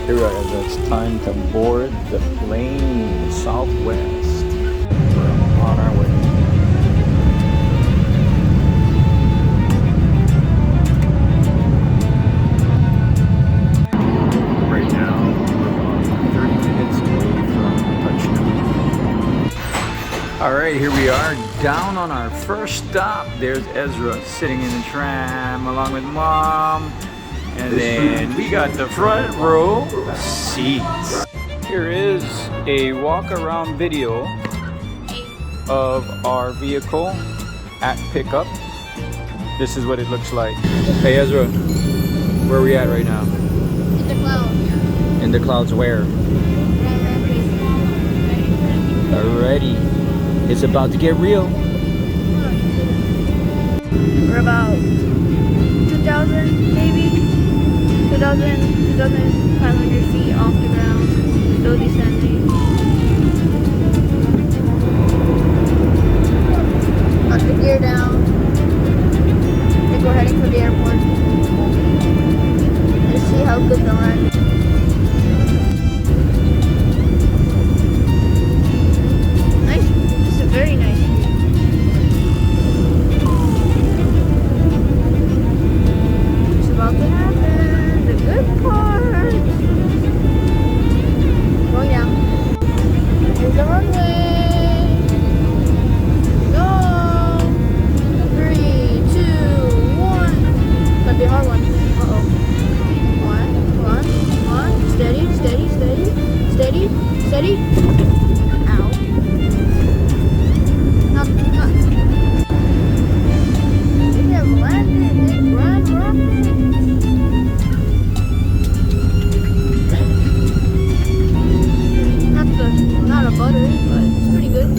Here we are, Ezra. It's time to board the plane southwest. We're on our way. Right now, we're about 30 minutes away from touchdown. Alright, here we are, down on our first stop. There's Ezra sitting in the tram along with Mom. And then we got the front row seats. Here is a walk around video of our vehicle at pickup. This is what it looks like. Hey Ezra, where are we at right now? In the clouds. In the clouds where? Alrighty, it's about to get real. We're about 2,000 maybe. 2,500 feet off the ground, still descending. Got the gear down. I think we're heading for the airport. Let's see how good the land is. Nice. This is a very nice view. It's about to happen. Good part. Going down. Here's the runway. Go. 3, 2, 1. Might be a hard one. Uh-oh. One. Steady. Ow. Not. We have landed in Grand Rapids. Not a butter, but it's pretty good.